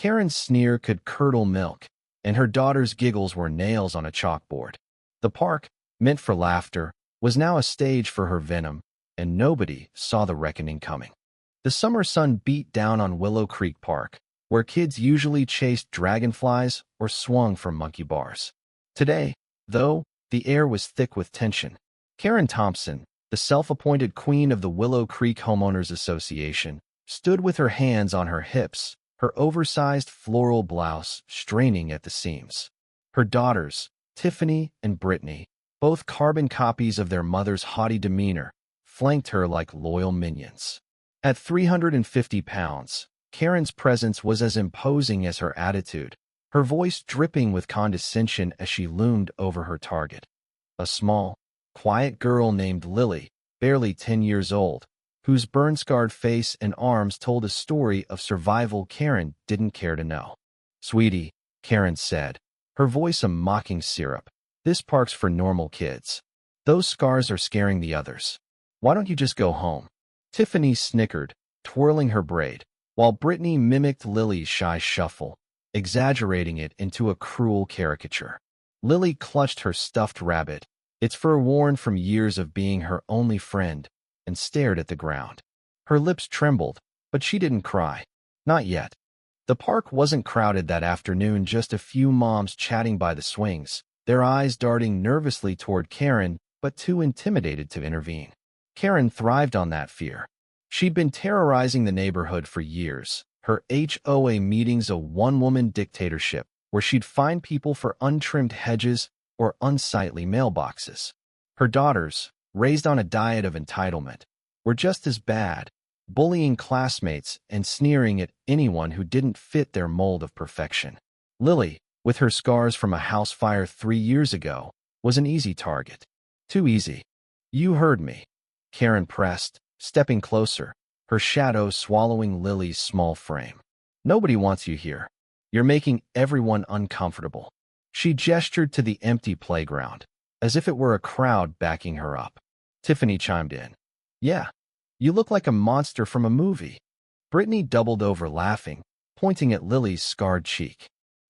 Karen's sneer could curdle milk, and her daughter's giggles were nails on a chalkboard. The park, meant for laughter, was now a stage for her venom, and nobody saw the reckoning coming. The summer sun beat down on Willow Creek Park, where kids usually chased dragonflies or swung from monkey bars. Today, though, the air was thick with tension. Karen Thompson, the self-appointed queen of the Willow Creek Homeowners Association, stood with her hands on her hips, her oversized floral blouse straining at the seams. Her daughters, Tiffany and Brittany, both carbon copies of their mother's haughty demeanor, flanked her like loyal minions. At 350 pounds, Karen's presence was as imposing as her attitude, her voice dripping with condescension as she loomed over her target. A small, quiet girl named Lily, barely 10 years old, whose burn-scarred face and arms told a story of survival Karen didn't care to know. "Sweetie," Karen said, her voice a mocking syrup, "this park's for normal kids. Those scars are scaring the others. Why don't you just go home?" Tiffany snickered, twirling her braid, while Brittany mimicked Lily's shy shuffle, exaggerating it into a cruel caricature. Lily clutched her stuffed rabbit, its fur worn from years of being her only friend, and stared at the ground. Her lips trembled, but she didn't cry. Not yet. The park wasn't crowded that afternoon, just a few moms chatting by the swings, their eyes darting nervously toward Karen, but too intimidated to intervene. Karen thrived on that fear. She'd been terrorizing the neighborhood for years, her HOA meetings a one-woman dictatorship, where she'd find people for untrimmed hedges or unsightly mailboxes. Her daughters, raised on a diet of entitlement, were just as bad, bullying classmates and sneering at anyone who didn't fit their mold of perfection. Lily, with her scars from a house fire 3 years ago, was an easy target. Too easy. "You heard me," Karen pressed, stepping closer, her shadow swallowing Lily's small frame. "Nobody wants you here. You're making everyone uncomfortable." She gestured to the empty playground, as if it were a crowd backing her up. Tiffany chimed in. "Yeah, you look like a monster from a movie." Brittany doubled over laughing, pointing at Lily's scarred cheek.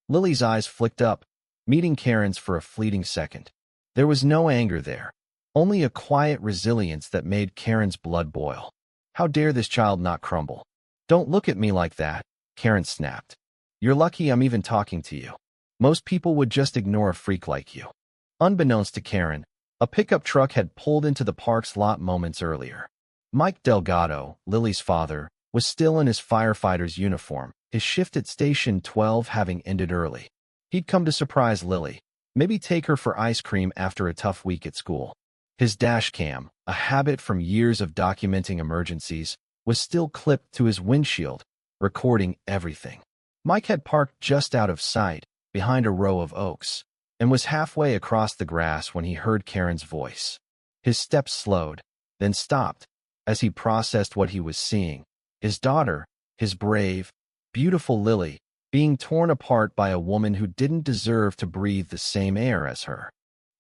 Lily's eyes flicked up, meeting Karen's for a fleeting second. There was no anger there, only a quiet resilience that made Karen's blood boil. How dare this child not crumble? "Don't look at me like that," Karen snapped. "You're lucky I'm even talking to you. Most people would just ignore a freak like you." Unbeknownst to Karen, a pickup truck had pulled into the park's lot moments earlier. Mike Delgado, Lily's father, was still in his firefighter's uniform, his shift at Station 12 having ended early. He'd come to surprise Lily, maybe take her for ice cream after a tough week at school. His dashcam, a habit from years of documenting emergencies, was still clipped to his windshield, recording everything. Mike had parked just out of sight, behind a row of oaks, and was halfway across the grass when he heard Karen's voice. His steps slowed, then stopped, as he processed what he was seeing. His daughter, his brave, beautiful Lily, being torn apart by a woman who didn't deserve to breathe the same air as her.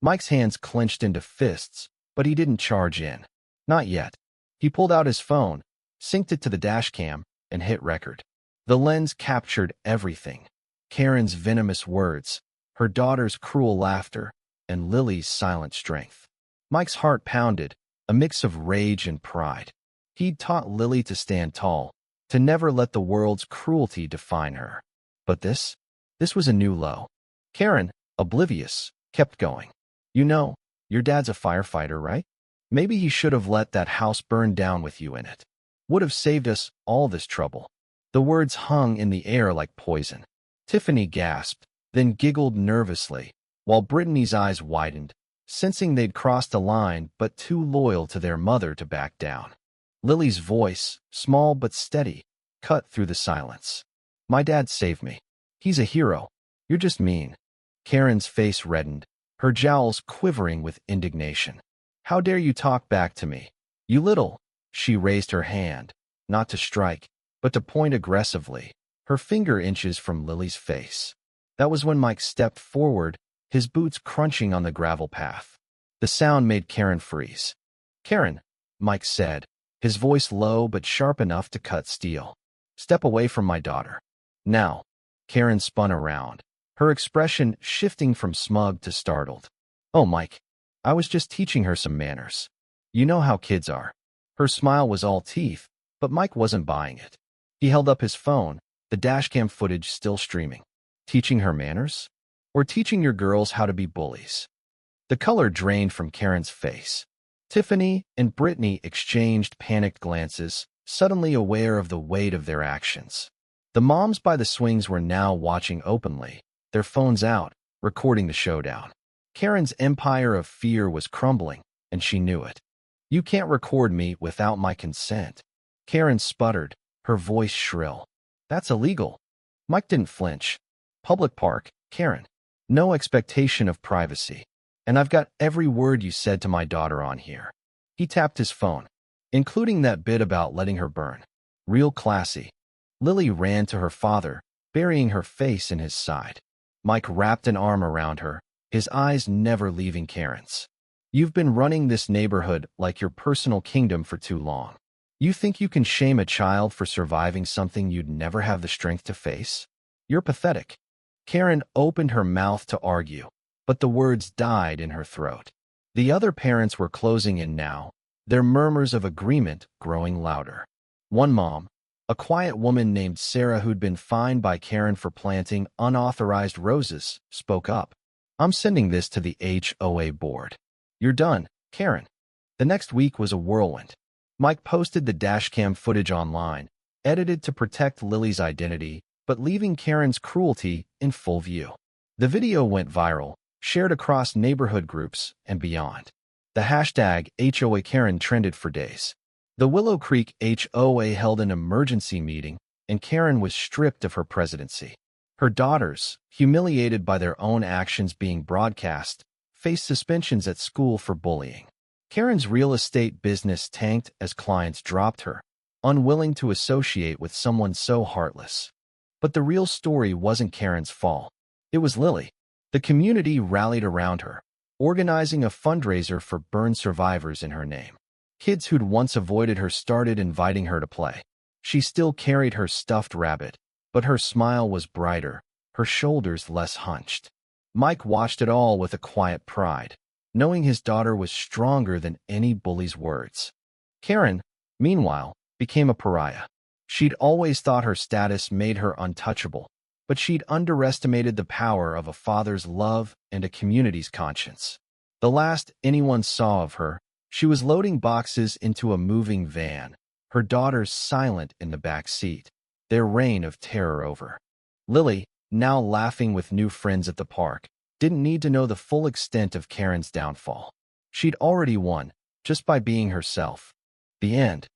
Mike's hands clenched into fists, but he didn't charge in. Not yet. He pulled out his phone, synced it to the dashcam, and hit record. The lens captured everything. Karen's venomous words, her daughter's cruel laughter, and Lily's silent strength. Mike's heart pounded, a mix of rage and pride. He'd taught Lily to stand tall, to never let the world's cruelty define her. But this was a new low. Karen, oblivious, kept going. "You know, your dad's a firefighter, right? Maybe he should have let that house burn down with you in it. Would have saved us all this trouble." The words hung in the air like poison. Tiffany gasped, then giggled nervously, while Brittany's eyes widened, sensing they'd crossed a line but too loyal to their mother to back down. Lily's voice, small but steady, cut through the silence. "My dad saved me. He's a hero. You're just mean." Karen's face reddened, her jowls quivering with indignation. "How dare you talk back to me? You little—" She raised her hand, not to strike, but to point aggressively, her finger inches from Lily's face. That was when Mike stepped forward, his boots crunching on the gravel path. The sound made Karen freeze. "Karen," Mike said, his voice low but sharp enough to cut steel. "Step away from my daughter. Now." Karen spun around, her expression shifting from smug to startled. "Oh, Mike, I was just teaching her some manners. You know how kids are." Her smile was all teeth, but Mike wasn't buying it. He held up his phone, the dashcam footage still streaming. "Teaching her manners? Or teaching your girls how to be bullies?" The color drained from Karen's face. Tiffany and Brittany exchanged panicked glances, suddenly aware of the weight of their actions. The moms by the swings were now watching openly, their phones out, recording the showdown. Karen's empire of fear was crumbling, and she knew it. "You can't record me without my consent." Karen sputtered, her voice shrill. "That's illegal." Mike didn't flinch. "Public park, Karen. No expectation of privacy. And I've got every word you said to my daughter on here." He tapped his phone, including that bit about letting her burn. "Real classy." Lily ran to her father, burying her face in his side. Mike wrapped an arm around her, his eyes never leaving Karen's. "You've been running this neighborhood like your personal kingdom for too long. You think you can shame a child for surviving something you'd never have the strength to face? You're pathetic." Karen opened her mouth to argue, but the words died in her throat. The other parents were closing in now, their murmurs of agreement growing louder. One mom, a quiet woman named Sarah who'd been fined by Karen for planting unauthorized roses, spoke up. "I'm sending this to the HOA board." "You're done, Karen." The next week was a whirlwind. Mike posted the dashcam footage online, edited to protect Lily's identity, but leaving Karen's cruelty in full view. The video went viral, shared across neighborhood groups and beyond. The hashtag HOA Karen trended for days. The Willow Creek HOA held an emergency meeting, and Karen was stripped of her presidency. Her daughters, humiliated by their own actions being broadcast, faced suspensions at school for bullying. Karen's real estate business tanked as clients dropped her, unwilling to associate with someone so heartless. But the real story wasn't Karen's fault. It was Lily. The community rallied around her, organizing a fundraiser for burn survivors in her name. Kids who'd once avoided her started inviting her to play. She still carried her stuffed rabbit, but her smile was brighter, her shoulders less hunched. Mike watched it all with a quiet pride, knowing his daughter was stronger than any bully's words. Karen, meanwhile, became a pariah. She'd always thought her status made her untouchable, but she'd underestimated the power of a father's love and a community's conscience. The last anyone saw of her, she was loading boxes into a moving van, her daughters silent in the back seat, their reign of terror over. Lily, now laughing with new friends at the park, didn't need to know the full extent of Karen's downfall. She'd already won, just by being herself. The end.